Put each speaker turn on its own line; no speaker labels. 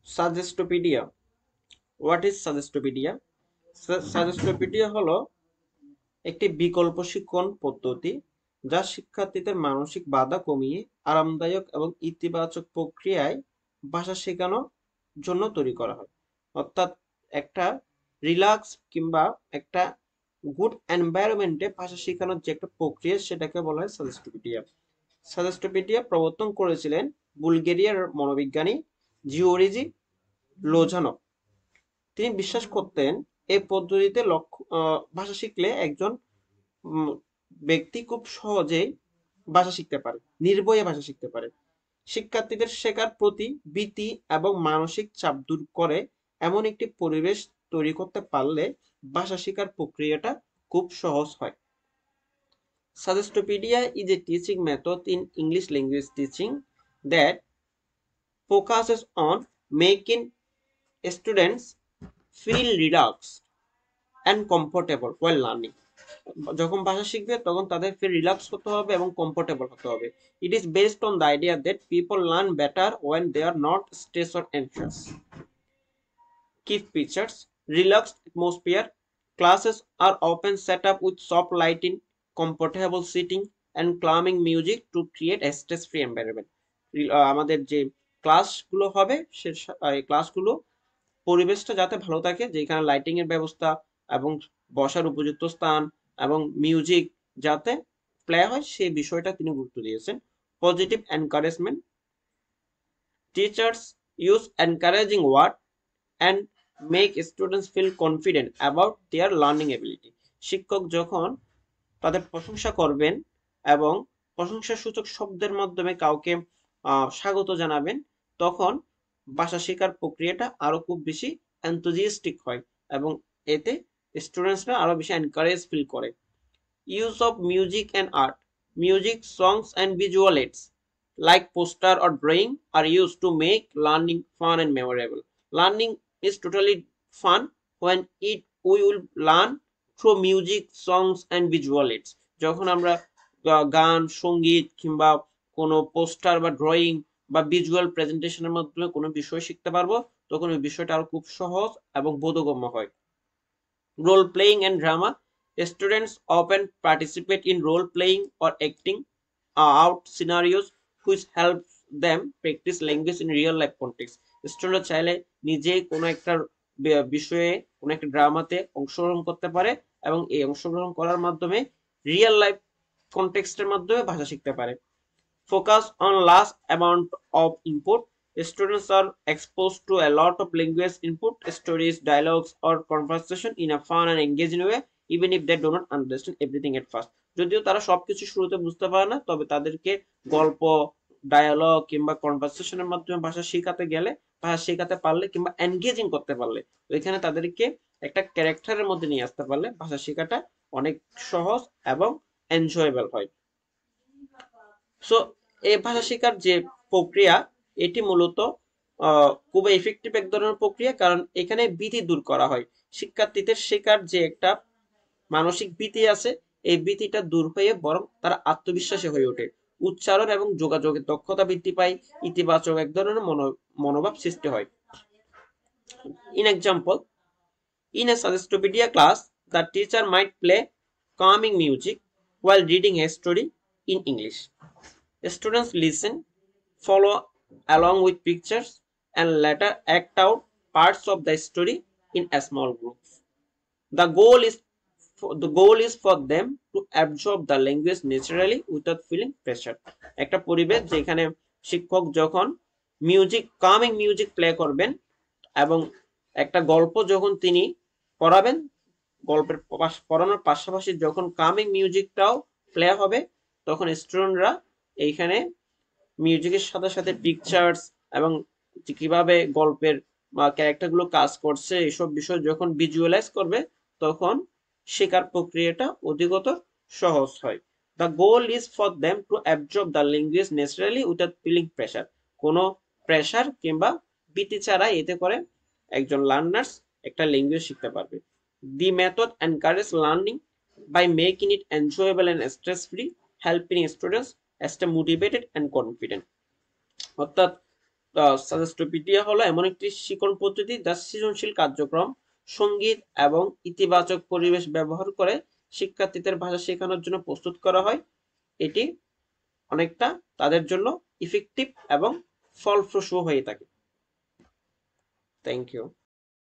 সাজেস্টোপিডিয়া। What is সাজেস্টোপিডিয়া? সাজেস্টোপিডিয়া হলো একটি বিকল্প শিক্ষণ পদ্ধতি যা শিক্ষার্থীদের মানসিক বাধা কমিয়ে আরামদায়ক এবং ইতিবাচক প্রক্রিয়ায় ভাষা শেখানোর জন্য তৈরি করা হয়। অর্থাৎ একটা রিল্যাক্স কিংবা একটা গুড এনভায়রনমেন্টে ভাষা শেখানোর যে একটা প্রক্রিয়া সেটাকে বলা হয় সাজেস্টোপিডিয়া। সাজেস্টোপিডিয়া প্রবর্তন করেছিলেন বুলগেরিয়ার মনোবিজ্ঞানী জিওরিজি লোঝানভ। তিনি বিশ্বাস করতেন এই পদ্ধতিতে ভাষা শিখলে একজন উম, ব্যক্তি খুব সহজেই ভাষা শিখতে পারে, নির্ভয়ে ভাষা শিখতে পারে। শিক্ষার্থীদের শেখার প্রতি ভীতি এবং মানসিক চাপ দূর করে এমন একটি পরিবেশ তৈরি করতে পারলে ভাষা শেখার প্রক্রিয়াটা খুব সহজ হয়। Suggestopedia is a teaching method in English language teaching that focuses on making students feel relaxed and comfortable while learning. যখন ভাষা শিখবে তখন তাদের ফিল রিল্যাক্স হতে হবে এবং কমফোর্টেবল হতে হবে। It is based on the idea that people learn better when they are not stress or anxious. Key features: relaxed atmosphere. Classes are often set up with soft lighting, comfortable seating, and calming music to create a stress-free environment. আমাদের যে ক্লাসগুলো হবে সে ক্লাসগুলো পরিবেশটা যাতে ভালো থাকে, যেখানে লাইটিং এর ব্যবস্থা এবং বসার উপযুক্ত স্থান এবং মিউজিক যাতে প্লে হয় সেই বিষয়টা তিনি গুরুত্ব দিয়েছেন। Positive encouragement. Teachers use encouraging word and make students feel confident about their learning ability. শিক্ষক যখন তাদের প্রশংসা করবেন এবং প্রশংসাসূচক শব্দের মাধ্যমে কাউকে স্বাগত জানাবেন, তখন ভাষা শেখার প্রক্রিয়াটা আরো খুব বেশি এনথুজিয়াস্টিক হয় এবং এতে স্টুডেন্টসরা আরো বেশি এনকারেজ ফিল করে। Use of music and art. Music, songs and visual aids like poster or drawing are used to make learning fun and memorable. Learning is totally fun when we will learn through music, songs and visual aids. যখন আমরা গান, সঙ্গীত কিংবা কোনো poster বা drawing বা visual প্রেজেন্টেশনের মাধ্যমে কোনো বিষয় শিখতে পারবো, তখন ওই বিষয়টা আরো খুব সহজ এবং বোধগম্য হয়। Role playing and drama. Students often participate in role playing or acting out scenarios which helps them practice language in real life context. Student চাইলে নিজেই কোনো একটা বিষয়ে কোনো একটা ড্রামাতে অংশগ্রহণ করতে পারে এবং এই অংশগ্রহণ করার মাধ্যমে রিয়েল লাইফ কনটেক্সটের মাধ্যমে ভাষা শিখতে পারে। Focus on large amount of input. Students are exposed to a lot of language input, stories, dialogues, or conversation in a fun and engaging way, even if they do not understand everything at first. যদিও তারা সবকিছু শুরুতে বুঝতে পারে না, তবে তাদেরকে গল্প, ডায়ালগ কিংবা কনভারসেশনের মাধ্যমে ভাষা শেখাতে গেলে, ভাষা শেখাতে পারলে কিংবা এনগেজিং করতে পারলে, ওইখানে তাদেরকে একটা ক্যারেক্টারের মধ্যে নিয়ে আসতে পারলে ভাষা শেখাটা অনেক সহজ এবং এনজয়েবল হয়। সো এই ভাষা শেখার যে প্রক্রিয়া, এটি মূলত খুবই এফেক্টিভ এক ধরনের প্রক্রিয়া, কারণ এখানে ভীতি দূর করা হয়। শিক্ষার্থীদের শেখার যে একটা মানসিক ভীতি আছে, এই ভীতিটা দূর হয়ে বরং তারা আত্মবিশ্বাসী হয়ে ওঠে, উচ্চারণ এবং যোগাযোগের দক্ষতা বৃদ্ধি পায়, ইতিবাচক এক ধরনের মনোভাব সৃষ্টি হয়। In example, in a Suggestopedia class, the teacher might play calming music while reading a story in English. Students listen, follow along with pictures, and later act out parts of the story in a small groups. The goal is for them to absorb the language naturally without feeling pressure. একটা পরিবেশ যেখানে শিক্ষক যখন coming music play করবেন এবং একটা গল্প যখন তিনি পড়াবেন, গল্পের পড়ানোর পাশাপাশি যখন কামিং মিউজিকটাও প্লে হবে, তখন স্টুডেন্টরা এইখানে মিউজিকের সাথে সাথে পিকচার্স এবং কিভাবে গল্পের বা ক্যারেক্টারগুলো কাজ করছে এসব বিষয় যখন ভিজুয়ালাইজ করবে, তখন শেখার প্রক্রিয়াটা অধিকতর সহজ হয়। The goal is for them to absorb the language naturally without feeling pressure. কোনো প্রেশার কিংবা ভীতি ছাড়া এতে করে একজন লার্নার্স একটা ল্যাঙ্গুয়েজ শিখতে পারবে। The method encourage learning by making it enjoyable and stress free, helping students stay motivated and confident. অর্থাৎ সাজেস্টোপিডিয়া হলো এমন একটি শিক্ষণ পদ্ধতি যা সৃজনশীল কার্যক্রম, সঙ্গীত এবং ইতিবাচক পরিবেশ ব্যবহার করে শিক্ষার্থীদের ভাষা শেখানোর জন্য প্রস্তুত করা হয়। এটি অনেকটা তাদের জন্য ইফেক্টিভ এবং ফলপ্রসূ হয়ে থাকে। Thank you.